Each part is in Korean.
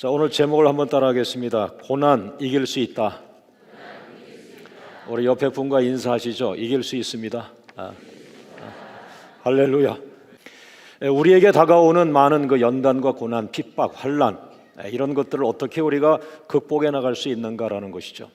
자, 오늘 제목을 한번 따라하겠습니다. 고난 이길 수 있다. 우리 옆에 분과 인사하시죠. 이길 수 있습니다. 할렐루야. 우리에게 다가오는 많은 그 연단과 고난, 핍박, 환난, 이런 것들을 어떻게 우리가 극복해 나갈 수 있는가라는 것이죠.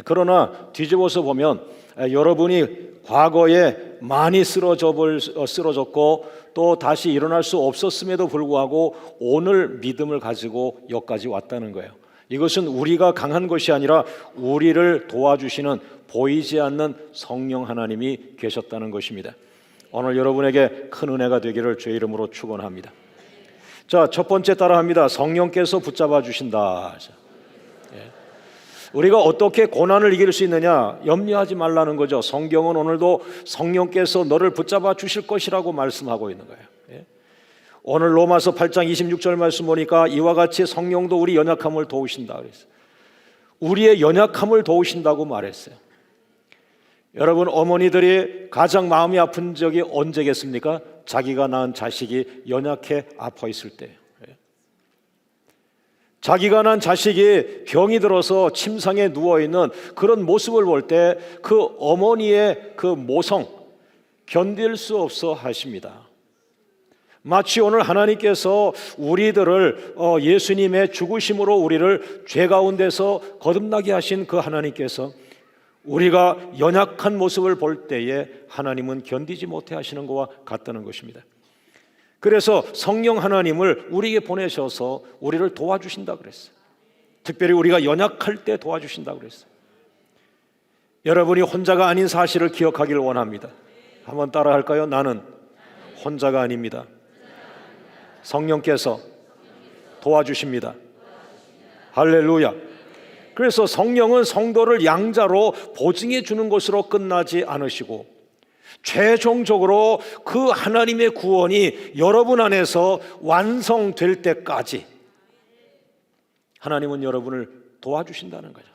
그러나 뒤집어서 보면 여러분이 과거에 많이 쓰러졌고 또 다시 일어날 수 없었음에도 불구하고 오늘 믿음을 가지고 여기까지 왔다는 거예요. 이것은 우리가 강한 것이 아니라 우리를 도와주시는 보이지 않는 성령 하나님이 계셨다는 것입니다. 오늘 여러분에게 큰 은혜가 되기를 주의 이름으로 축원합니다. 자, 첫 번째 따라합니다. 성령께서 붙잡아 주신다. 우리가 어떻게 고난을 이길 수 있느냐? 염려하지 말라는 거죠. 성경은 오늘도 성령께서 너를 붙잡아 주실 것이라고 말씀하고 있는 거예요. 오늘 로마서 8장 26절 말씀 보니까 이와 같이 성령도 우리 연약함을 도우신다 그랬어요. 우리의 연약함을 도우신다고 말했어요. 여러분, 어머니들이 가장 마음이 아픈 적이 언제겠습니까? 자기가 낳은 자식이 연약해 아파 있을 때예요. 자기가 낳은 자식이 병이 들어서 침상에 누워있는 그런 모습을 볼 때 그 어머니의 그 모성 견딜 수 없어 하십니다. 마치 오늘 하나님께서 우리들을 예수님의 죽으심으로 우리를 죄 가운데서 거듭나게 하신 그 하나님께서 우리가 연약한 모습을 볼 때에 하나님은 견디지 못해 하시는 것과 같다는 것입니다. 그래서 성령 하나님을 우리에게 보내셔서 우리를 도와주신다 그랬어요. 특별히 우리가 연약할 때 도와주신다 그랬어요. 여러분이 혼자가 아닌 사실을 기억하기를 원합니다. 한번 따라 할까요? 나는 혼자가 아닙니다. 성령께서 도와주십니다. 할렐루야. 그래서 성령은 성도를 양자로 보증해 주는 것으로 끝나지 않으시고 최종적으로 그 하나님의 구원이 여러분 안에서 완성될 때까지 하나님은 여러분을 도와주신다는 거죠.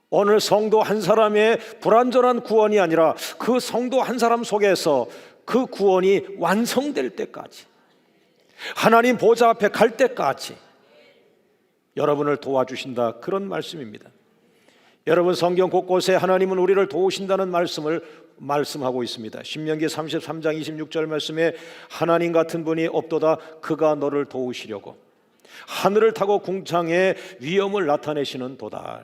오늘 성도 한 사람의 불완전한 구원이 아니라 그 성도 한 사람 속에서 그 구원이 완성될 때까지, 하나님 보좌 앞에 갈 때까지 여러분을 도와주신다, 그런 말씀입니다. 여러분, 성경 곳곳에 하나님은 우리를 도우신다는 말씀을 말씀하고 있습니다. 신명기 33장 26절 말씀에 하나님 같은 분이 없도다, 그가 너를 도우시려고 하늘을 타고 궁창에 위엄을 나타내시는 도다.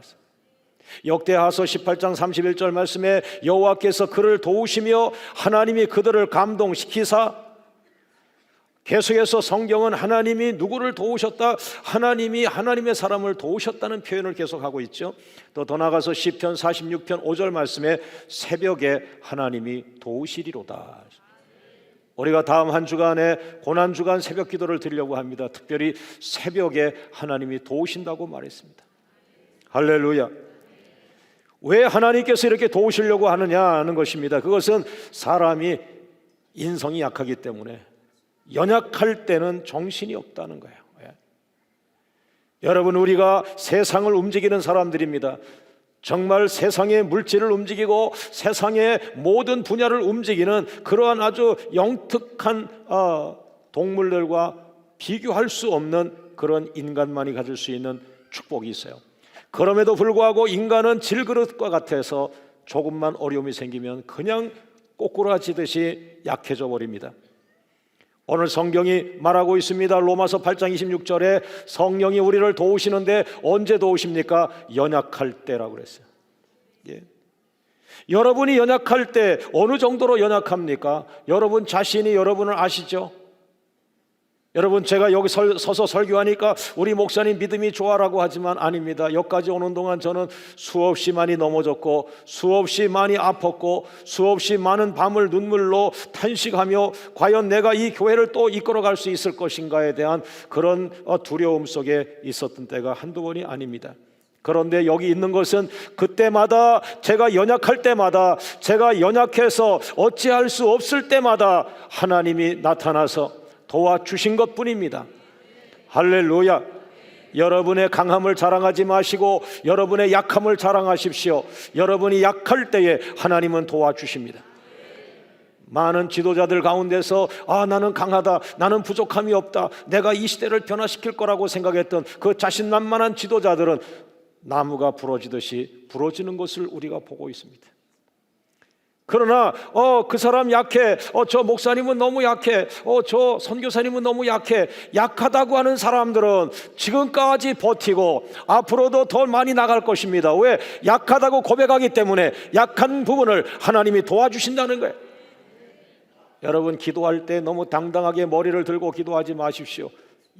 역대하서 18장 31절 말씀에 여호와께서 그를 도우시며 하나님이 그들을 감동시키사, 계속해서 성경은 하나님이 누구를 도우셨다, 하나님이 하나님의 사람을 도우셨다는 표현을 계속하고 있죠. 또 더 나아가서 시편 46편 5절 말씀에 새벽에 하나님이 도우시리로다. 우리가 다음 한 주간에 고난주간 새벽 기도를 드리려고 합니다. 특별히 새벽에 하나님이 도우신다고 말했습니다. 할렐루야. 왜 하나님께서 이렇게 도우시려고 하느냐 하는 것입니다. 그것은 사람이 인성이 약하기 때문에 연약할 때는 정신이 없다는 거예요. 여러분, 우리가 세상을 움직이는 사람들입니다. 정말 세상의 물질을 움직이고 세상의 모든 분야를 움직이는 그러한 아주 영특한 동물들과 비교할 수 없는 그런 인간만이 가질 수 있는 축복이 있어요. 그럼에도 불구하고 인간은 질그릇과 같아서 조금만 어려움이 생기면 그냥 꼬꾸라지듯이 약해져 버립니다. 오늘 성경이 말하고 있습니다. 로마서 8장 26절에 성령이 우리를 도우시는데 언제 도우십니까? 연약할 때라고 그랬어요. 여러분이 연약할 때 어느 정도로 연약합니까? 여러분 자신이 여러분을 아시죠? 여러분, 제가 여기 서서 설교하니까 우리 목사님 믿음이 좋아라고 하지만 아닙니다. 여기까지 오는 동안 저는 수없이 많이 넘어졌고 수없이 많이 아팠고 수없이 많은 밤을 눈물로 탄식하며 과연 내가 이 교회를 또 이끌어갈 수 있을 것인가에 대한 그런 두려움 속에 있었던 때가 한두 번이 아닙니다. 그런데 여기 있는 것은 그때마다, 제가 연약할 때마다, 제가 연약해서 어찌할 수 없을 때마다 하나님이 나타나서 도와주신 것뿐입니다. 할렐루야. 여러분의 강함을 자랑하지 마시고 여러분의 약함을 자랑하십시오. 여러분이 약할 때에 하나님은 도와주십니다. 많은 지도자들 가운데서 나는 강하다, 나는 부족함이 없다, 내가 이 시대를 변화시킬 거라고 생각했던 그 자신만만한 지도자들은 나무가 부러지듯이 부러지는 것을 우리가 보고 있습니다. 그러나 그 사람 약해, 저 목사님은 너무 약해, 저 선교사님은 너무 약해, 약하다고 하는 사람들은 지금까지 버티고 앞으로도 더 많이 나갈 것입니다. 왜? 약하다고 고백하기 때문에 약한 부분을 하나님이 도와주신다는 거예요. 여러분, 기도할 때 너무 당당하게 머리를 들고 기도하지 마십시오.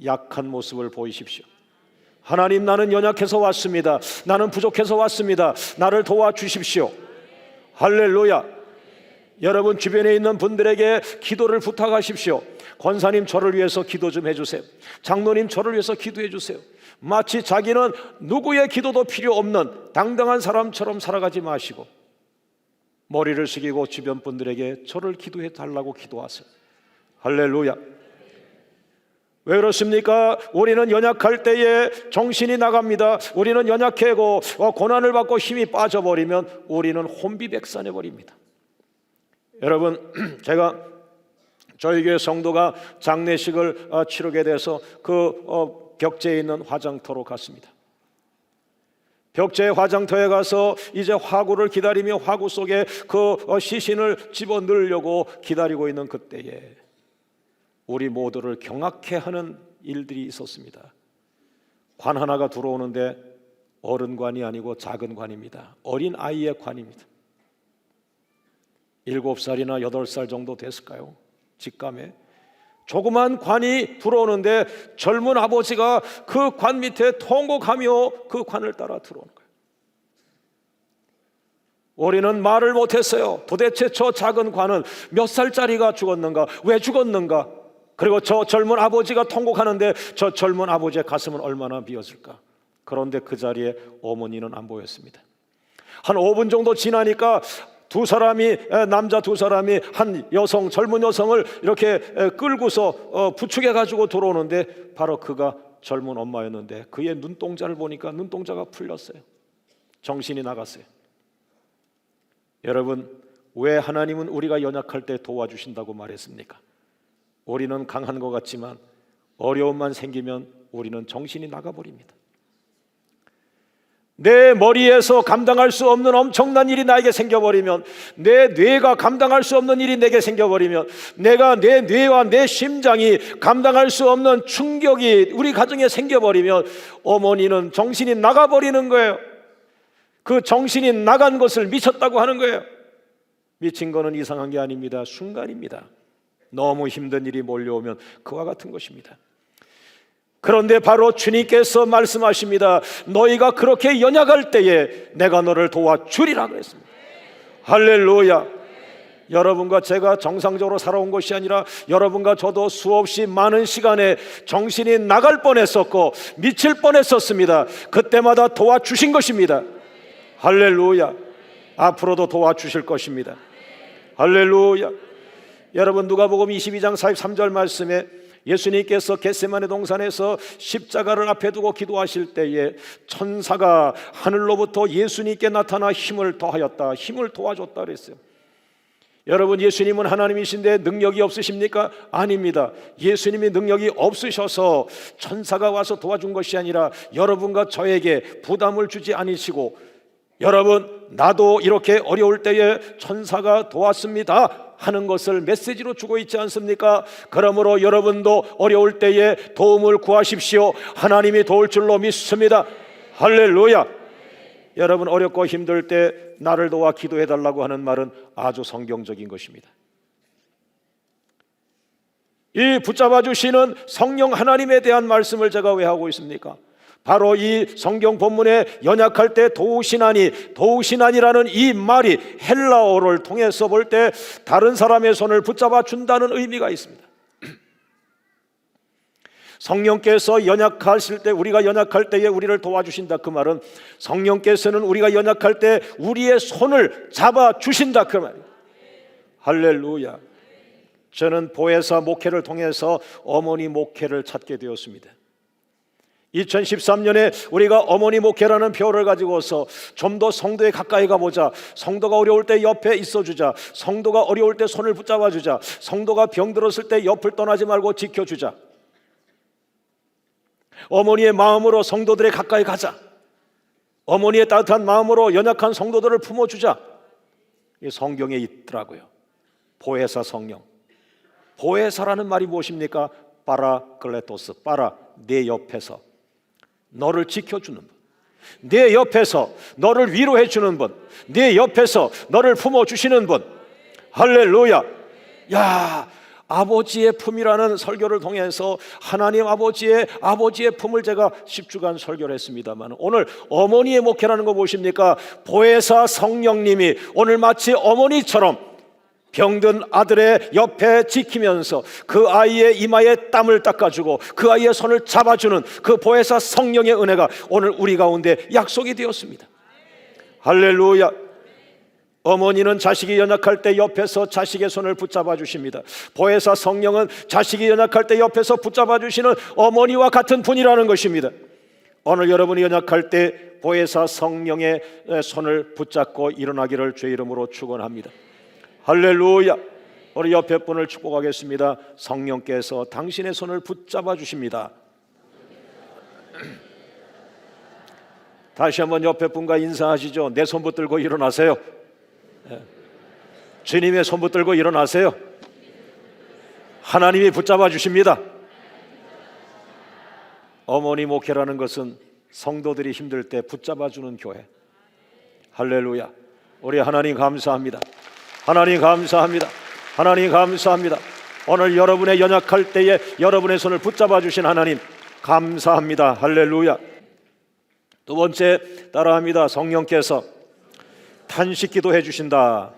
약한 모습을 보이십시오. 하나님, 나는 연약해서 왔습니다. 나는 부족해서 왔습니다. 나를 도와주십시오. 할렐루야. 여러분, 주변에 있는 분들에게 기도를 부탁하십시오. 권사님, 저를 위해서 기도 좀 해주세요. 장로님, 저를 위해서 기도해 주세요. 마치 자기는 누구의 기도도 필요 없는 당당한 사람처럼 살아가지 마시고 머리를 숙이고 주변 분들에게 저를 기도해 달라고 기도하세요. 할렐루야. 왜 그렇습니까? 우리는 연약할 때에 정신이 나갑니다. 우리는 연약해고 고난을 받고 힘이 빠져버리면 우리는 혼비백산해 버립니다. 여러분, 제가 저희 교회 성도가 장례식을 치르게 돼서 그 벽제에 있는 화장터로 갔습니다. 벽제 화장터에 가서 이제 화구를 기다리며 화구 속에 그 시신을 집어넣으려고 기다리고 있는 그때에 우리 모두를 경악해 하는 일들이 있었습니다. 관 하나가 들어오는데 어른 관이 아니고 작은 관입니다. 어린 아이의 관입니다. 7살이나 8살 정도 됐을까요? 직감에 조그만 관이 들어오는데 젊은 아버지가 그 관 밑에 통곡하며 그 관을 따라 들어오는 거예요. 우리는 말을 못했어요. 도대체 저 작은 관은 몇 살짜리가 죽었는가? 왜 죽었는가? 그리고 저 젊은 아버지가 통곡하는데 저 젊은 아버지의 가슴은 얼마나 비었을까? 그런데 그 자리에 어머니는 안 보였습니다. 한 5분 정도 지나니까 남자 두 사람이 한 여성, 젊은 여성을 이렇게 끌고서 부축해 가지고 들어오는데 바로 그가 젊은 엄마였는데 그의 눈동자를 보니까 눈동자가 풀렸어요. 정신이 나갔어요. 여러분, 왜 하나님은 우리가 연약할 때 도와주신다고 말했습니까? 우리는 강한 것 같지만 어려움만 생기면 우리는 정신이 나가버립니다. 내 머리에서 감당할 수 없는 엄청난 일이 나에게 생겨버리면, 내 뇌가 감당할 수 없는 일이 내게 생겨버리면, 내가 내 뇌와 내 심장이 감당할 수 없는 충격이 우리 가정에 생겨버리면 어머니는 정신이 나가버리는 거예요. 그 정신이 나간 것을 미쳤다고 하는 거예요. 미친 거는 이상한 게 아닙니다. 순간입니다. 너무 힘든 일이 몰려오면 그와 같은 것입니다. 그런데 바로 주님께서 말씀하십니다. 너희가 그렇게 연약할 때에 내가 너를 도와주리라 그랬습니다. 할렐루야. 여러분과 제가 정상적으로 살아온 것이 아니라 여러분과 저도 수없이 많은 시간에 정신이 나갈 뻔했었고 미칠 뻔했었습니다. 그때마다 도와주신 것입니다. 할렐루야. 앞으로도 도와주실 것입니다. 할렐루야. 여러분, 누가복음 22장 43절 말씀에 예수님께서 겟세마네 동산에서 십자가를 앞에 두고 기도하실 때에 천사가 하늘로부터 예수님께 나타나 힘을 더하였다, 힘을 도와줬다 그랬어요. 여러분, 예수님은 하나님이신데 능력이 없으십니까? 아닙니다. 예수님이 능력이 없으셔서 천사가 와서 도와준 것이 아니라 여러분과 저에게 부담을 주지 않으시고, 여러분, 나도 이렇게 어려울 때에 천사가 도왔습니다 하는 것을 메시지로 주고 있지 않습니까? 그러므로 여러분도 어려울 때에 도움을 구하십시오. 하나님이 도울 줄로 믿습니다. 할렐루야. 여러분, 어렵고 힘들 때 나를 도와 기도해 달라고 하는 말은 아주 성경적인 것입니다. 이 붙잡아 주시는 성령 하나님에 대한 말씀을 제가 왜 하고 있습니까? 바로 이 성경 본문에 연약할 때 도우시나니라는 이 말이 헬라어를 통해서 볼 때 다른 사람의 손을 붙잡아 준다는 의미가 있습니다. 성령께서 연약하실 때, 우리가 연약할 때에 우리를 도와주신다, 그 말은 성령께서는 우리가 연약할 때 우리의 손을 잡아 주신다, 그 말이에요. 할렐루야. 저는 보혜사 목회를 통해서 어머니 목회를 찾게 되었습니다. 2013년에 우리가 어머니 목회라는 표를 가지고서 좀 더 성도에 가까이 가보자. 성도가 어려울 때 옆에 있어주자. 성도가 어려울 때 손을 붙잡아주자. 성도가 병들었을 때 옆을 떠나지 말고 지켜주자. 어머니의 마음으로 성도들에 가까이 가자. 어머니의 따뜻한 마음으로 연약한 성도들을 품어주자. 이 성경에 있더라고요. 보혜사 성령. 보혜사라는 말이 무엇입니까? 파라클레토스. 파라, 내 옆에서 너를 지켜주는 분, 내 옆에서 너를 위로해 주는 분, 내 옆에서 너를 품어주시는 분. 할렐루야. 야, 아버지의 품이라는 설교를 통해서 하나님 아버지의 품을 제가 10주간 설교를 했습니다만, 오늘 어머니의 목회라는 거 무엇입니까? 보혜사 성령님이 오늘 마치 어머니처럼 병든 아들의 옆에 지키면서 그 아이의 이마에 땀을 닦아주고 그 아이의 손을 잡아주는 그 보혜사 성령의 은혜가 오늘 우리 가운데 약속이 되었습니다. 할렐루야. 어머니는 자식이 연약할 때 옆에서 자식의 손을 붙잡아 주십니다. 보혜사 성령은 자식이 연약할 때 옆에서 붙잡아 주시는 어머니와 같은 분이라는 것입니다. 오늘 여러분이 연약할 때 보혜사 성령의 손을 붙잡고 일어나기를 주의 이름으로 축원합니다. 할렐루야. 우리 옆에 분을 축복하겠습니다. 성령께서 당신의 손을 붙잡아 주십니다. 다시 한번 옆에 분과 인사하시죠. 내 손 붙들고 일어나세요. 주님의 손 붙들고 일어나세요. 하나님이 붙잡아 주십니다. 어머니 목회라는 것은 성도들이 힘들 때 붙잡아 주는 교회. 할렐루야. 우리 하나님 감사합니다. 하나님 감사합니다. 하나님 감사합니다. 오늘 여러분의 연약할 때에 여러분의 손을 붙잡아 주신 하나님 감사합니다. 할렐루야. 두 번째 따라합니다. 성령께서 탄식기도 해주신다.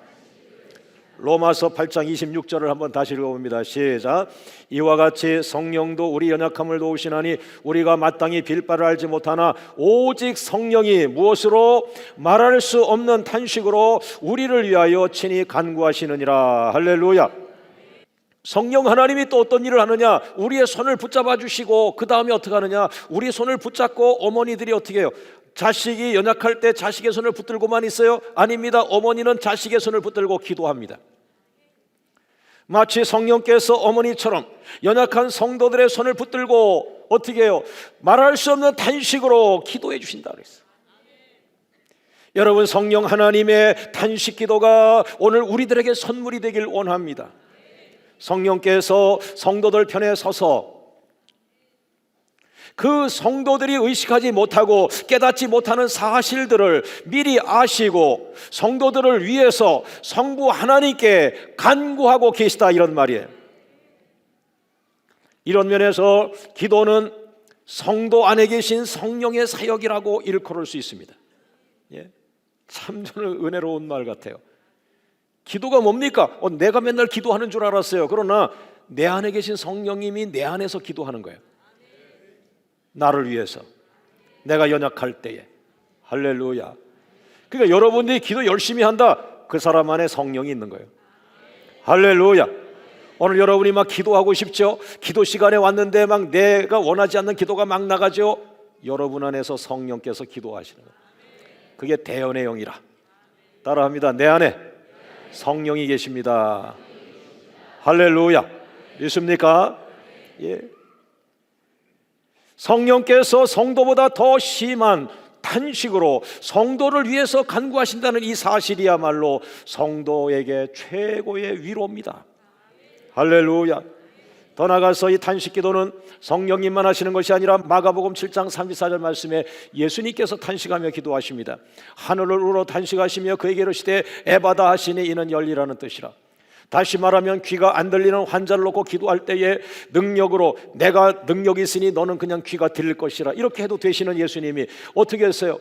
로마서 8장 26절을 한번 다시 읽어봅니다. 시작. 이와 같이 성령도 우리 연약함을 도우시나니 우리가 마땅히 빌 바를 알지 못하나 오직 성령이 무엇으로 말할 수 없는 탄식으로 우리를 위하여 친히 간구하시느니라. 할렐루야. 성령 하나님이 또 어떤 일을 하느냐? 우리의 손을 붙잡아 주시고 그 다음에 어떻게 하느냐? 우리의 손을 붙잡고 어머니들이 어떻게 해요? 자식이 연약할 때 자식의 손을 붙들고만 있어요? 아닙니다. 어머니는 자식의 손을 붙들고 기도합니다. 마치 성령께서 어머니처럼 연약한 성도들의 손을 붙들고 어떻게 해요? 말할 수 없는 탄식으로 기도해 주신다 그랬어요. 여러분, 성령 하나님의 탄식 기도가 오늘 우리들에게 선물이 되길 원합니다. 성령께서 성도들 편에 서서 그 성도들이 의식하지 못하고 깨닫지 못하는 사실들을 미리 아시고 성도들을 위해서 성부 하나님께 간구하고 계시다, 이런 말이에요. 이런 면에서 기도는 성도 안에 계신 성령의 사역이라고 일컬을 수 있습니다. 예? 참 저는 은혜로운 말 같아요. 기도가 뭡니까? 내가 맨날 기도하는 줄 알았어요. 그러나 내 안에 계신 성령님이 내 안에서 기도하는 거예요. 나를 위해서, 내가 연약할 때에. 할렐루야. 그러니까 여러분들이 기도 열심히 한다, 그 사람 안에 성령이 있는 거예요. 할렐루야. 오늘 여러분이 막 기도하고 싶죠? 기도 시간에 왔는데 막 내가 원하지 않는 기도가 막 나가죠? 여러분 안에서 성령께서 기도하시는 거예요. 그게 대언의 영이라. 따라합니다. 내 안에 성령이 계십니다. 할렐루야. 믿습니까? 예. 성령께서 성도보다 더 심한 탄식으로 성도를 위해서 간구하신다는 이 사실이야말로 성도에게 최고의 위로입니다. 할렐루야. 더 나아가서 이 탄식 기도는 성령님만 하시는 것이 아니라 마가복음 7장 34절 말씀에 예수님께서 탄식하며 기도하십니다. 하늘을 우러 탄식하시며 그에게 이르시되 에바다 하시니 이는 열리라는 뜻이라. 다시 말하면 귀가 안 들리는 환자를 놓고 기도할 때에 능력으로 내가 능력이 있으니 너는 그냥 귀가 들릴 것이라, 이렇게 해도 되시는 예수님이 어떻게 했어요?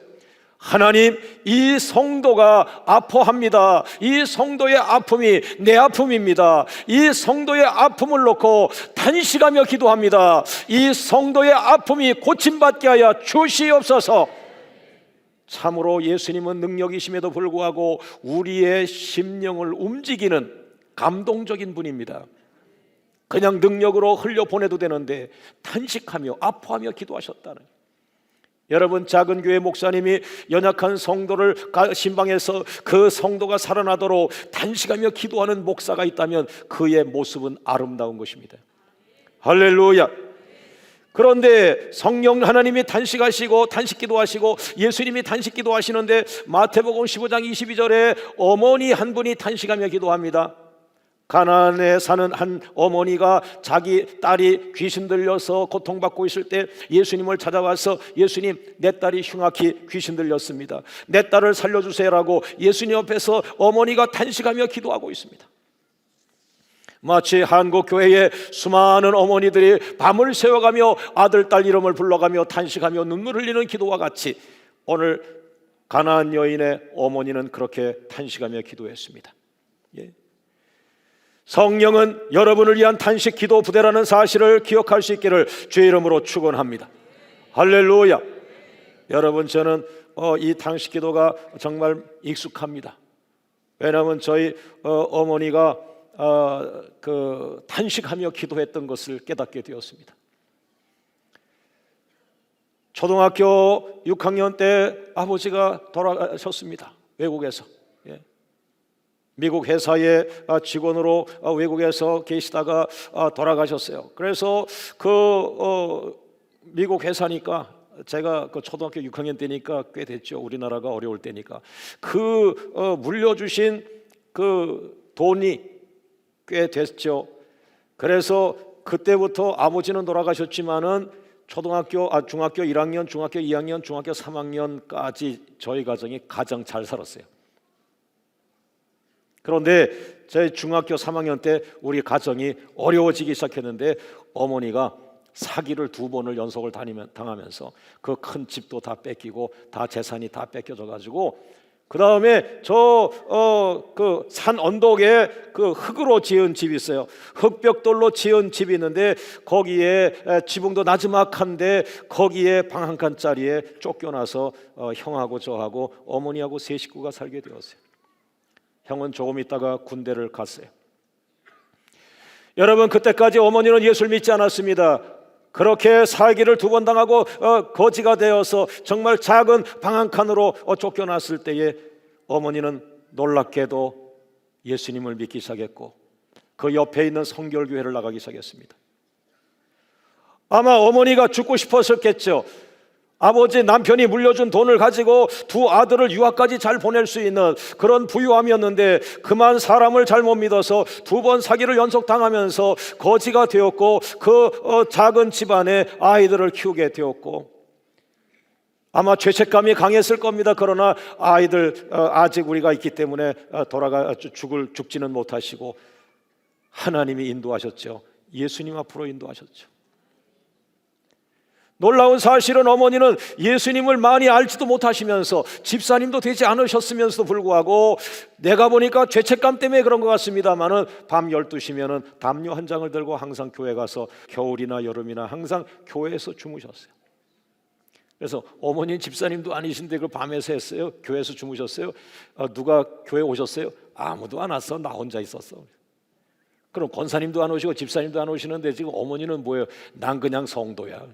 하나님, 이 성도가 아파합니다. 이 성도의 아픔이 내 아픔입니다. 이 성도의 아픔을 놓고 탄식하며 기도합니다. 이 성도의 아픔이 고침받게 하여 주시옵소서. 참으로 예수님은 능력이심에도 불구하고 우리의 심령을 움직이는 감동적인 분입니다. 그냥 능력으로 흘려보내도 되는데 탄식하며 아파하며 기도하셨다는. 여러분, 작은 교회 목사님이 연약한 성도를 신방해서 그 성도가 살아나도록 단식하며 기도하는 목사가 있다면 그의 모습은 아름다운 것입니다. 할렐루야. 그런데 성령 하나님이 단식하시고 단식 기도하시고 예수님이 단식 기도하시는데 마태복음 15장 22절에 어머니 한 분이 단식하며 기도합니다. 가나안에 사는 한 어머니가 자기 딸이 귀신 들려서 고통받고 있을 때 예수님을 찾아와서 예수님, 내 딸이 흉악히 귀신 들렸습니다. 내 딸을 살려주세요라고 예수님 옆에서 어머니가 단식하며 기도하고 있습니다. 마치 한국 교회의 수많은 어머니들이 밤을 새워가며 아들, 딸 이름을 불러가며 단식하며 눈물 흘리는 기도와 같이 오늘 가나안 여인의 어머니는 그렇게 단식하며 기도했습니다. 예. 성령은 여러분을 위한 단식 기도 부대라는 사실을 기억할 수 있기를 주의 이름으로 축원합니다. 할렐루야. 여러분, 저는 이 단식 기도가 정말 익숙합니다. 왜냐하면 저희 어머니가 그 단식하며 기도했던 것을 깨닫게 되었습니다. 초등학교 6학년 때 아버지가 돌아가셨습니다. 외국에서. 미국 회사의 직원으로 외국에서 계시다가 돌아가셨어요. 그래서 미국 회사니까 제가 초등학교 6학년 때니까 꽤 됐죠. 우리나라가 어려울 때니까 물려주신 돈이 꽤 됐죠. 그래서 그때부터 아버지는 돌아가셨지만은 중학교 1학년, 중학교 2학년, 중학교 3학년까지 저희 가정이 가장 잘 살았어요. 그런데 제 중학교 3학년 때 우리 가정이 어려워지기 시작했는데 어머니가 사기를 2번을 연속을 당하면서 그 큰 집도 다 뺏기고 다 재산이 다 뺏겨져 가지고 그 다음에 그 산 언덕에 흙으로 지은 집이 있어요. 흙벽돌로 지은 집이 있는데 거기에 지붕도 나지막한데 거기에 방 한 칸짜리에 쫓겨나서 형하고 저하고 어머니하고 세 식구가 살게 되었어요. 형은 조금 있다가 군대를 갔어요. 여러분, 그때까지 어머니는 예수를 믿지 않았습니다. 그렇게 살기를 2번 당하고 거지가 되어서 정말 작은 방 한 칸으로 쫓겨났을 때에 어머니는 놀랍게도 예수님을 믿기 시작했고 그 옆에 있는 성결교회를 나가기 시작했습니다. 아마 어머니가 죽고 싶었었겠죠. 아버지 남편이 물려준 돈을 가지고 2 아들을 유학까지 잘 보낼 수 있는 그런 부유함이었는데 그만 사람을 잘못 믿어서 2번 사기를 연속 당하면서 거지가 되었고 작은 집안에 아이들을 키우게 되었고 아마 죄책감이 강했을 겁니다. 그러나 아이들 아직 우리가 있기 때문에 죽지는 못하시고 하나님이 인도하셨죠. 예수님 앞으로 인도하셨죠. 놀라운 사실은 어머니는 예수님을 많이 알지도 못하시면서 집사님도 되지 않으셨으면서도 불구하고 내가 보니까 죄책감 때문에 그런 것 같습니다만은 밤 12시면은 담요 한 장을 들고 항상 교회 가서 겨울이나 여름이나 항상 교회에서 주무셨어요. 그래서 어머니는 집사님도 아니신데 그 밤에서 했어요? 교회에서 주무셨어요? 누가 교회 오셨어요? 아무도 안 왔어. 나 혼자 있었어. 그럼 권사님도 안 오시고 집사님도 안 오시는데 지금 어머니는 뭐예요? 난 그냥 성도야.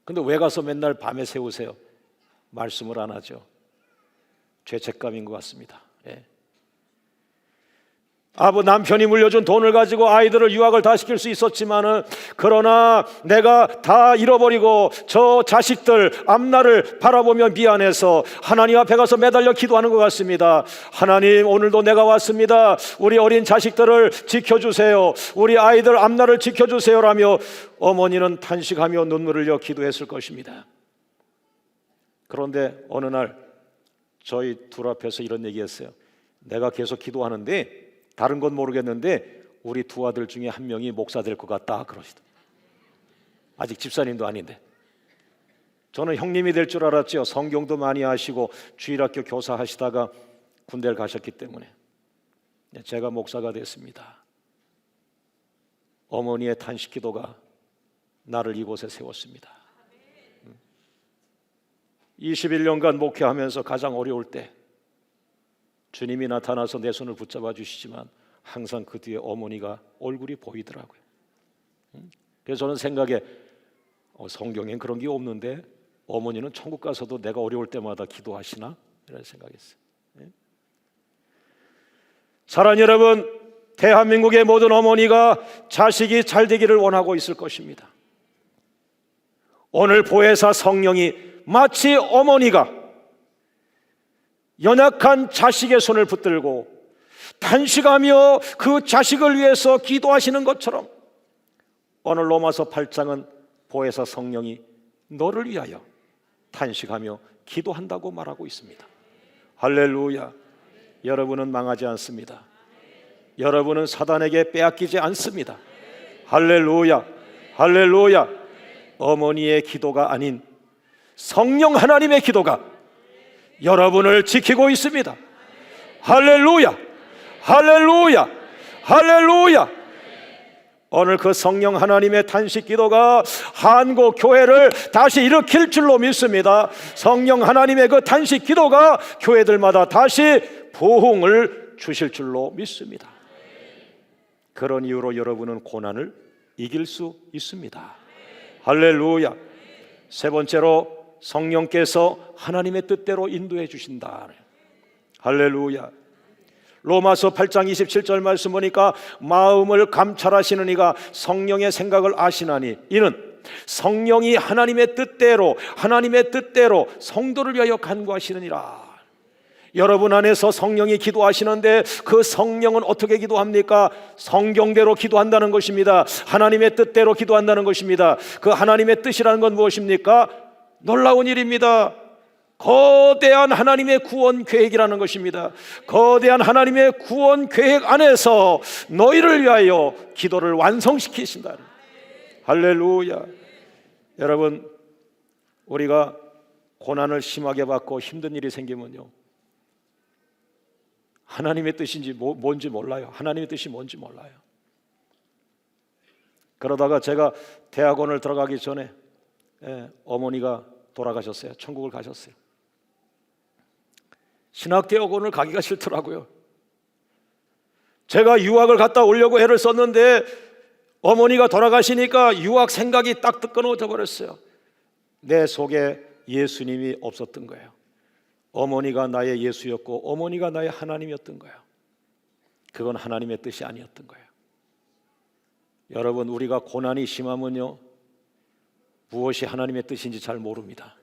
근데 왜 가서 맨날 밤에 세우세요? 말씀을 안 하죠. 죄책감인 것 같습니다. 남편이 물려준 돈을 가지고 아이들을 유학을 다 시킬 수 있었지만은 그러나 내가 다 잃어버리고 저 자식들 앞날을 바라보며 미안해서 하나님 앞에 가서 매달려 기도하는 것 같습니다. 하나님, 오늘도 내가 왔습니다. 우리 어린 자식들을 지켜주세요. 우리 아이들 앞날을 지켜주세요라며 어머니는 탄식하며 눈물을 흘려 기도했을 것입니다. 그런데 어느 날 저희 둘 앞에서 이런 얘기했어요. 내가 계속 기도하는데 다른 건 모르겠는데 우리 2 아들 중에 한 명이 목사 될 것 같다 그러시더라고요. 아직 집사님도 아닌데. 저는 형님이 될 줄 알았죠. 성경도 많이 하시고 주일학교 교사 하시다가 군대를 가셨기 때문에. 제가 목사가 됐습니다. 어머니의 탄식 기도가 나를 이곳에 세웠습니다. 21년간 목회하면서 가장 어려울 때 주님이 나타나서 내 손을 붙잡아 주시지만 항상 그 뒤에 어머니가 얼굴이 보이더라고요. 그래서 저는 생각에 성경엔 그런 게 없는데 어머니는 천국 가서도 내가 어려울 때마다 기도하시나? 이런 생각했어요. 사랑하는 여러분, 대한민국의 모든 어머니가 자식이 잘 되기를 원하고 있을 것입니다. 오늘 보혜사 성령이 마치 어머니가 연약한 자식의 손을 붙들고 탄식하며 그 자식을 위해서 기도하시는 것처럼 오늘 로마서 8장은 보혜사 성령이 너를 위하여 탄식하며 기도한다고 말하고 있습니다. 할렐루야. 여러분은 망하지 않습니다. 여러분은 사단에게 빼앗기지 않습니다. 할렐루야. 할렐루야. 어머니의 기도가 아닌 성령 하나님의 기도가 여러분을 지키고 있습니다. 할렐루야. 할렐루야. 할렐루야. 오늘 그 성령 하나님의 탄식 기도가 한국 교회를 다시 일으킬 줄로 믿습니다. 성령 하나님의 그 탄식 기도가 교회들마다 다시 부흥을 주실 줄로 믿습니다. 그런 이유로 여러분은 고난을 이길 수 있습니다. 할렐루야. 세 번째로 성령께서 하나님의 뜻대로 인도해 주신다. 할렐루야. 로마서 8장 27절 말씀 보니까 마음을 감찰하시는 이가 성령의 생각을 아시나니 이는 성령이 하나님의 뜻대로 성도를 위하여 간구하시느니라. 여러분 안에서 성령이 기도하시는데 그 성령은 어떻게 기도합니까? 성경대로 기도한다는 것입니다. 하나님의 뜻대로 기도한다는 것입니다. 그 하나님의 뜻이라는 건 무엇입니까? 놀라운 일입니다. 거대한 하나님의 구원 계획이라는 것입니다. 거대한 하나님의 구원 계획 안에서 너희를 위하여 기도를 완성시키신다. 할렐루야. 여러분, 우리가 고난을 심하게 받고 힘든 일이 생기면요, 하나님의 뜻인지 뭔지 몰라요. 하나님의 뜻이 뭔지 몰라요. 그러다가 제가 대학원을 들어가기 전에 어머니가 돌아가셨어요. 천국을 가셨어요. 신학대학원을 가기가 싫더라고요. 제가 유학을 갔다 오려고 애를 썼는데 어머니가 돌아가시니까 유학 생각이 딱 끊어져 버렸어요. 내 속에 예수님이 없었던 거예요. 어머니가 나의 예수였고 어머니가 나의 하나님이었던 거예요. 그건 하나님의 뜻이 아니었던 거예요. 여러분, 우리가 고난이 심하면요, 무엇이 하나님의 뜻인지 잘 모릅니다.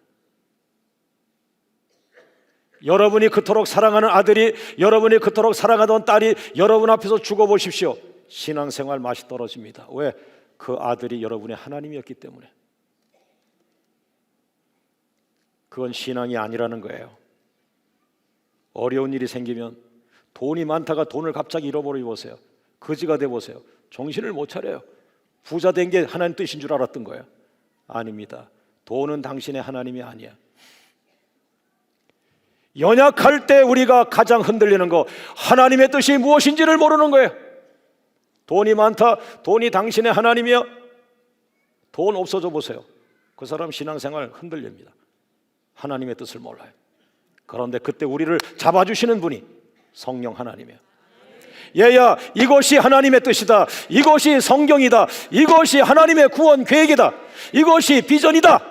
여러분이 그토록 사랑하는 아들이, 여러분이 그토록 사랑하던 딸이 여러분 앞에서 죽어보십시오. 신앙생활 맛이 떨어집니다. 왜? 그 아들이 여러분의 하나님이었기 때문에. 그건 신앙이 아니라는 거예요. 어려운 일이 생기면 돈이 많다가 돈을 갑자기 잃어버려 보세요. 거지가 돼 보세요. 정신을 못 차려요. 부자 된 게 하나님 뜻인 줄 알았던 거예요. 아닙니다. 돈은 당신의 하나님이 아니야. 연약할 때 우리가 가장 흔들리는 거, 하나님의 뜻이 무엇인지를 모르는 거예요. 돈이 많다, 돈이 당신의 하나님이야. 돈 없어져 보세요. 그 사람 신앙생활 흔들립니다. 하나님의 뜻을 몰라요. 그런데 그때 우리를 잡아주시는 분이 성령 하나님이에요. 얘야, 이것이 하나님의 뜻이다. 이것이 성경이다. 이것이 하나님의 구원 계획이다. 이것이 비전이다.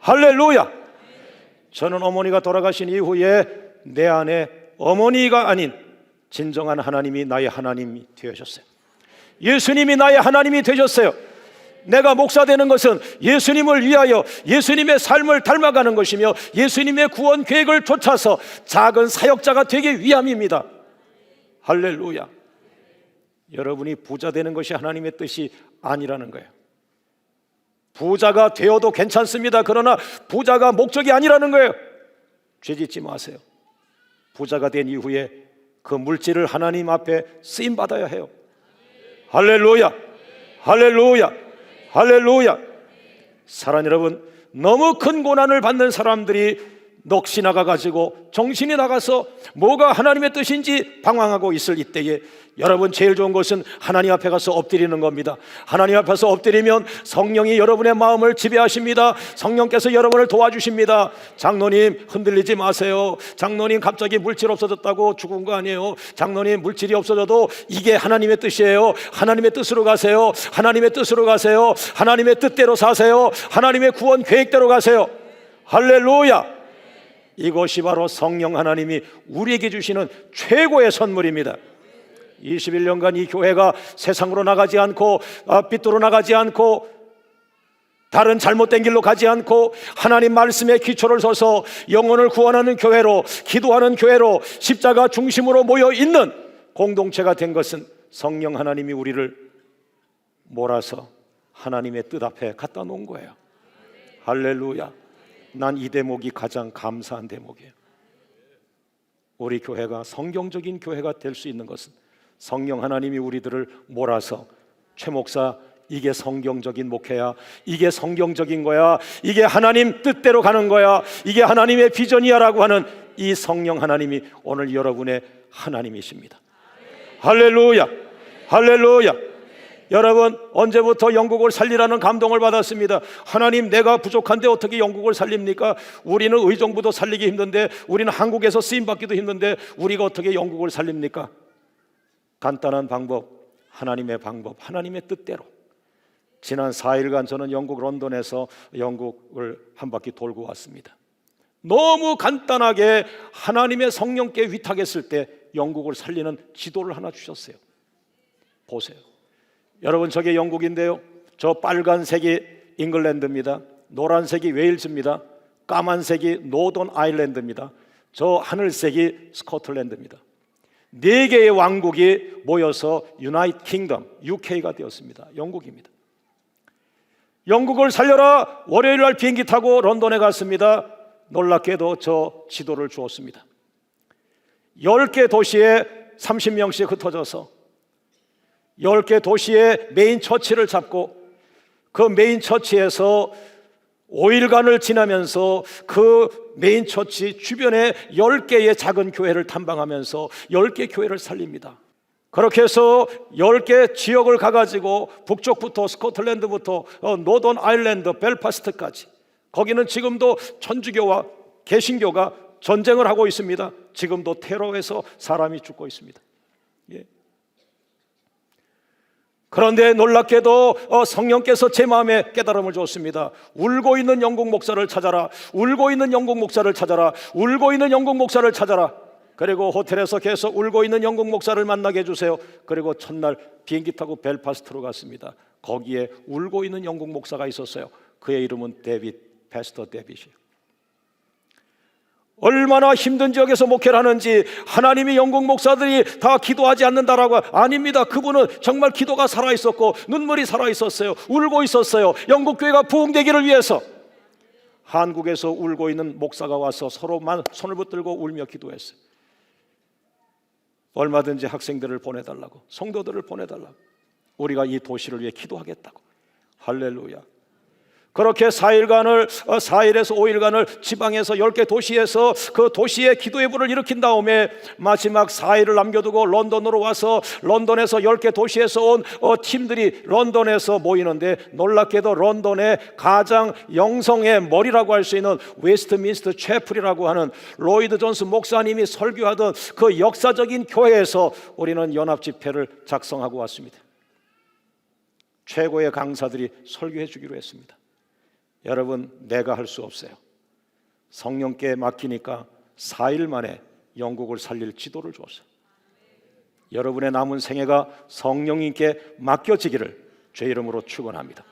할렐루야. 저는 어머니가 돌아가신 이후에 내 안에 어머니가 아닌 진정한 하나님이 나의 하나님이 되셨어요. 예수님이 나의 하나님이 되셨어요. 내가 목사 되는 것은 예수님을 위하여 예수님의 삶을 닮아가는 것이며 예수님의 구원 계획을 쫓아서 작은 사역자가 되기 위함입니다. 할렐루야. 여러분이 부자 되는 것이 하나님의 뜻이 아니라는 거예요. 부자가 되어도 괜찮습니다. 그러나 부자가 목적이 아니라는 거예요. 죄짓지 마세요. 부자가 된 이후에 그 물질을 하나님 앞에 쓰임받아야 해요. 할렐루야. 할렐루야. 할렐루야. 사랑하는 여러분, 너무 큰 고난을 받는 사람들이 넋이 나가가지고 정신이 나가서 뭐가 하나님의 뜻인지 방황하고 있을 이때에 여러분, 제일 좋은 것은 하나님 앞에 가서 엎드리는 겁니다. 하나님 앞에서 엎드리면 성령이 여러분의 마음을 지배하십니다. 성령께서 여러분을 도와주십니다. 장로님, 흔들리지 마세요. 장로님, 갑자기 물질 없어졌다고 죽은 거 아니에요. 장로님, 물질이 없어져도 이게 하나님의 뜻이에요. 하나님의 뜻으로 가세요. 하나님의 뜻으로 가세요. 하나님의 뜻대로 사세요. 하나님의 구원 계획대로 가세요. 할렐루야. 이것이 바로 성령 하나님이 우리에게 주시는 최고의 선물입니다. 21년간 이 교회가 세상으로 나가지 않고 빗도로 나가지 않고 다른 잘못된 길로 가지 않고 하나님 말씀에 기초를 서서 영혼을 구원하는 교회로, 기도하는 교회로, 십자가 중심으로 모여 있는 공동체가 된 것은 성령 하나님이 우리를 몰아서 하나님의 뜻 앞에 갖다 놓은 거예요. 할렐루야. 난 이 대목이 가장 감사한 대목이에요. 우리 교회가 성경적인 교회가 될 수 있는 것은 성령 하나님이 우리들을 몰아서, 최 목사 이게 성경적인 목회야, 이게 성경적인 거야, 이게 하나님 뜻대로 가는 거야, 이게 하나님의 비전이야 라고 하는 이 성령 하나님이 오늘 여러분의 하나님이십니다. 할렐루야. 할렐루야. 여러분, 언제부터 영국을 살리라는 감동을 받았습니다. 하나님, 내가 부족한데 어떻게 영국을 살립니까? 우리는 의정부도 살리기 힘든데, 우리는 한국에서 쓰임받기도 힘든데 우리가 어떻게 영국을 살립니까? 간단한 방법, 하나님의 방법, 하나님의 뜻대로. 지난 4일간 저는 영국 런던에서 영국을 한 바퀴 돌고 왔습니다. 너무 간단하게 하나님의 성령께 위탁했을 때 영국을 살리는 지도를 하나 주셨어요. 보세요. 여러분, 저게 영국인데요, 저 빨간색이 잉글랜드입니다. 노란색이 웨일즈입니다. 까만색이 노던 아일랜드입니다. 저 하늘색이 스코틀랜드입니다. 4개의 왕국이 모여서 유나이티드 킹덤, UK가 되었습니다. 영국입니다. 영국을 살려라. 월요일 날 비행기 타고 런던에 갔습니다. 놀랍게도 저 지도를 주었습니다. 10개 도시에 30명씩 흩어져서 10개 도시의 메인 처치를 잡고 그 메인 처치에서 5일간을 지나면서 그 메인 처치 주변에 10개의 작은 교회를 탐방하면서 10개 교회를 살립니다. 그렇게 해서 10개 지역을 가가지고 북쪽부터 스코틀랜드부터 노던 아일랜드 벨파스트까지, 거기는 지금도 천주교와 개신교가 전쟁을 하고 있습니다. 지금도 테러에서 사람이 죽고 있습니다. 예. 그런데 놀랍게도 성령께서 제 마음에 깨달음을 줬습니다. 울고 있는 영국 목사를 찾아라. 울고 있는 영국 목사를 찾아라. 울고 있는 영국 목사를 찾아라. 그리고 호텔에서 계속 울고 있는 영국 목사를 만나게 해주세요. 그리고 첫날 비행기 타고 벨파스트로 갔습니다. 거기에 울고 있는 영국 목사가 있었어요. 그의 이름은 패스터 데빗이에요. 얼마나 힘든 지역에서 목회를 하는지, 하나님이 영국 목사들이 다 기도하지 않는다라고, 아닙니다. 그분은 정말 기도가 살아있었고 눈물이 살아있었어요. 울고 있었어요. 영국 교회가 부흥되기를 위해서. 한국에서 울고 있는 목사가 와서 서로만 손을 붙들고 울며 기도했어요. 얼마든지 학생들을 보내달라고, 성도들을 보내달라고, 우리가 이 도시를 위해 기도하겠다고. 할렐루야. 그렇게 4일간을 4일에서 5일간을 지방에서 10개 도시에서 그 도시의 기도의 불을 일으킨 다음에 마지막 4일을 남겨두고 런던으로 와서 런던에서 10개 도시에서 온 팀들이 런던에서 모이는데, 놀랍게도 런던의 가장 영성의 머리라고 할 수 있는 웨스트민스터 채플이라고 하는 로이드 존스 목사님이 설교하던 그 역사적인 교회에서 우리는 연합 집회를 작성하고 왔습니다. 최고의 강사들이 설교해 주기로 했습니다. 여러분, 내가 할 수 없어요. 성령께 맡기니까 4일 만에 영국을 살릴 지도를 줬어요. 여러분의 남은 생애가 성령님께 맡겨지기를 주의 이름으로 축원합니다.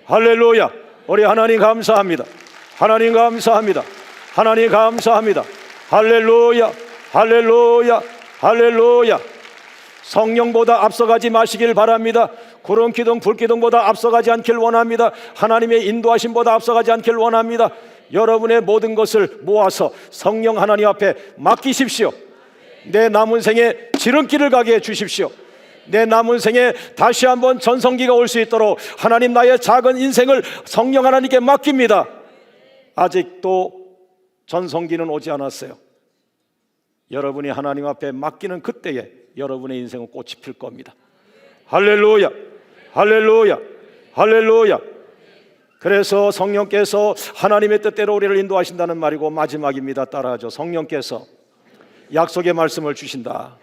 할렐루야. 우리 하나님 감사합니다. 하나님 감사합니다. 하나님 감사합니다. 할렐루야. 할렐루야. 할렐루야. 성령보다 앞서가지 마시길 바랍니다. 구름 기둥 불 기둥보다 앞서가지 않길 원합니다. 하나님의 인도하심보다 앞서가지 않길 원합니다. 여러분의 모든 것을 모아서 성령 하나님 앞에 맡기십시오. 내 남은 생에 지름길을 가게 해 주십시오. 내 남은 생에 다시 한번 전성기가 올 수 있도록 하나님, 나의 작은 인생을 성령 하나님께 맡깁니다. 아직도 전성기는 오지 않았어요. 여러분이 하나님 앞에 맡기는 그때에 여러분의 인생은 꽃이 필 겁니다. 할렐루야. 할렐루야. 할렐루야. 그래서 성령께서 하나님의 뜻대로 우리를 인도하신다는 말이고, 마지막입니다. 따라하죠. 성령께서 약속의 말씀을 주신다.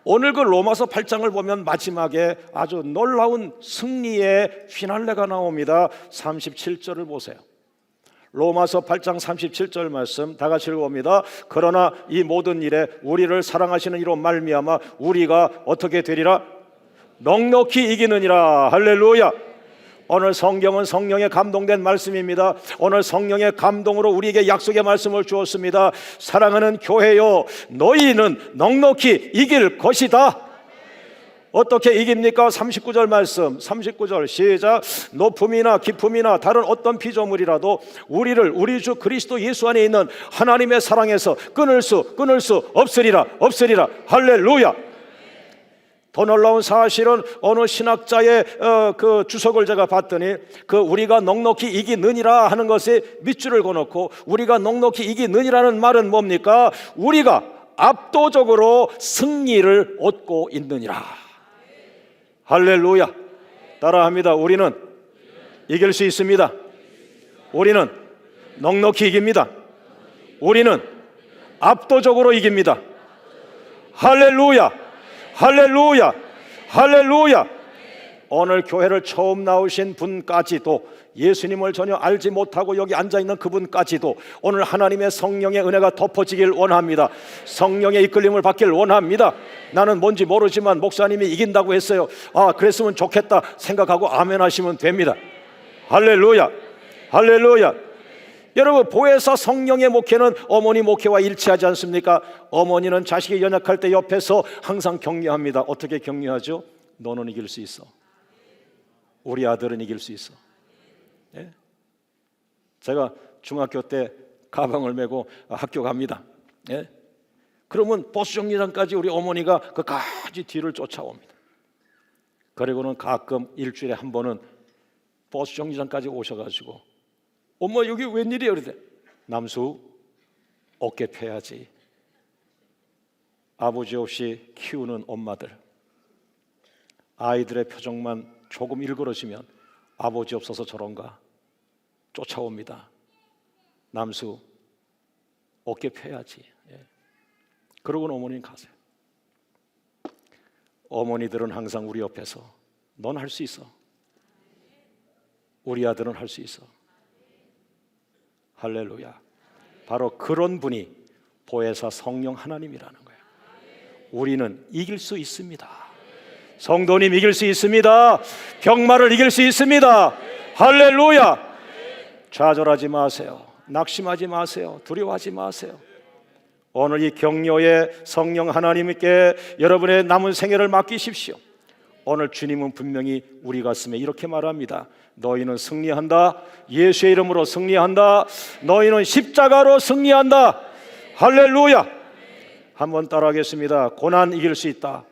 오늘 그 로마서 8장을 보면 마지막에 아주 놀라운 승리의 피날레가 나옵니다. 37절을 보세요. 로마서 8장 37절 말씀 다 같이 읽어봅니다. 그러나 이 모든 일에 우리를 사랑하시는 이로 말미암아 우리가 어떻게 되리라? 넉넉히 이기느니라. 할렐루야. 오늘 성경은 성령에 감동된 말씀입니다. 오늘 성령의 감동으로 우리에게 약속의 말씀을 주었습니다. 사랑하는 교회요, 너희는 넉넉히 이길 것이다. 어떻게 이깁니까? 39절 말씀, 39절 시작. 높음이나 깊음이나 다른 어떤 피조물이라도 우리를 우리 주 그리스도 예수 안에 있는 하나님의 사랑에서 끊을 수 없으리라. 할렐루야. 더 놀라운 사실은 어느 신학자의 그 주석을 제가 봤더니 그 우리가 넉넉히 이기느니라 하는 것에 밑줄을 그어놓고 우리가 넉넉히 이기느니라는 말은 뭡니까? 우리가 압도적으로 승리를 얻고 있느니라. 할렐루야. 따라합니다. 우리는 이길 수 있습니다. 우리는 넉넉히 이깁니다. 우리는 압도적으로 이깁니다. 할렐루야. 할렐루야. 할렐루야. 오늘 교회를 처음 나오신 분까지도, 예수님을 전혀 알지 못하고 여기 앉아있는 그분까지도 오늘 하나님의 성령의 은혜가 덮어지길 원합니다. 성령의 이끌림을 받길 원합니다. 나는 뭔지 모르지만 목사님이 이긴다고 했어요. 그랬으면 좋겠다 생각하고 아멘 하시면 됩니다. 할렐루야. 할렐루야. 여러분, 보혜사 성령의 목회는 어머니 목회와 일치하지 않습니까? 어머니는 자식이 연약할 때 옆에서 항상 격려합니다. 어떻게 격려하죠? 너는 이길 수 있어. 우리 아들은 이길 수 있어. 예? 제가 중학교 때 가방을 메고 학교 갑니다. 예? 그러면 버스 정류장까지 우리 어머니가 그까지 뒤를 쫓아옵니다. 그리고는 가끔 일주일에 한 번은 버스 정류장까지 오셔가지고 엄마 여기 웬일이야? 그러대. 남수 어깨 펴야지. 아버지 없이 키우는 엄마들, 아이들의 표정만 조금 일그러지면 아버지 없어서 저런가 쫓아옵니다. 남수 어깨 펴야지. 그러고는 어머니는 가세요. 어머니들은 항상 우리 옆에서 넌 할 수 있어. 우리 아들은 할 수 있어. 할렐루야. 바로 그런 분이 보혜사 성령 하나님이라는 거예요. 우리는 이길 수 있습니다. 성도님 이길 수 있습니다. 병마를 이길 수 있습니다. 할렐루야. 좌절하지 마세요. 낙심하지 마세요. 두려워하지 마세요. 오늘 이 격려의 성령 하나님께 여러분의 남은 생애를 맡기십시오. 오늘 주님은 분명히 우리 가슴에 이렇게 말합니다. 너희는 승리한다. 예수의 이름으로 승리한다. 너희는 십자가로 승리한다. 할렐루야. 한번 따라하겠습니다. 고난 이길 수 있다.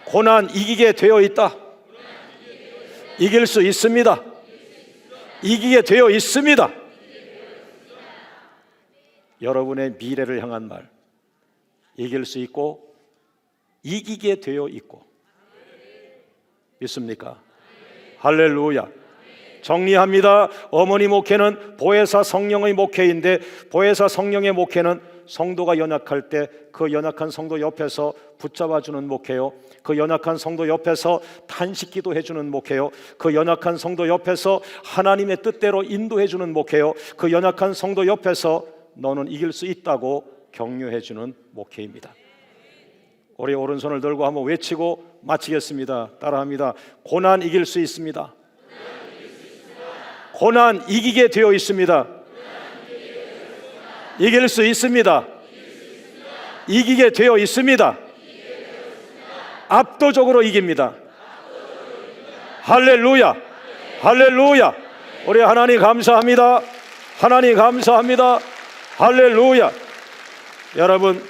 고난 이기게 되어 있다. 이길 수 있습니다. 이기게 되어 있습니다. 여러분의 미래를 향한 말, 이길 수 있고 이기게 되어 있고, 믿습니까? 할렐루야. 정리합니다. 어머니 목회는 보혜사 성령의 목회인데, 보혜사 성령의 목회는 성도가 연약할 때 그 연약한 성도 옆에서 붙잡아주는 목회요, 그 연약한 성도 옆에서 탄식기도 해주는 목회요, 그 연약한 성도 옆에서 하나님의 뜻대로 인도해주는 목회요, 그 연약한 성도 옆에서 너는 이길 수 있다고 격려해주는 목회입니다. 우리 오른손을 들고 한번 외치고 마치겠습니다. 따라합니다. 고난 이길 수 있습니다. 고난 이기게 되어 있습니다. 이길 수 있습니다. 이기게 되어 있습니다. 압도적으로 이깁니다. 할렐루야. 할렐루야. 우리 하나님 감사합니다. 하나님 감사합니다. 할렐루야. 여러분,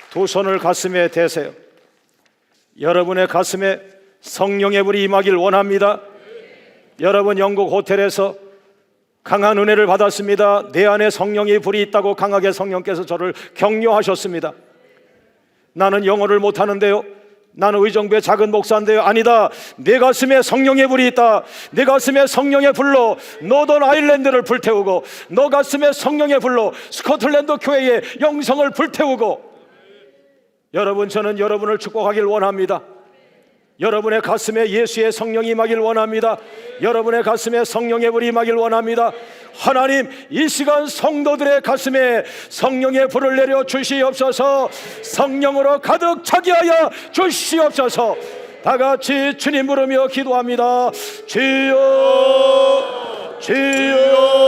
두 손을 가슴에 대세요. 여러분의 가슴에 성령의 불이 임하길 원합니다. 여러분, 영국 호텔에서 강한 은혜를 받았습니다. 내 안에 성령의 불이 있다고 강하게 성령께서 저를 격려하셨습니다. 나는 영어를 못하는데요, 나는 의정부의 작은 목사인데요. 아니다. 내 가슴에 성령의 불이 있다. 내 가슴에 성령의 불로 노던 아일랜드를 불태우고, 너 가슴에 성령의 불로 스코틀랜드 교회의 영성을 불태우고, 여러분, 저는 여러분을 축복하길 원합니다. 여러분의 가슴에 예수의 성령이 임하길 원합니다. 여러분의 가슴에 성령의 불이 임하길 원합니다. 하나님, 이 시간 성도들의 가슴에 성령의 불을 내려 주시옵소서. 성령으로 가득 차게 하여 주시옵소서. 다 같이 주님 부르며 기도합니다. 주여, 주여.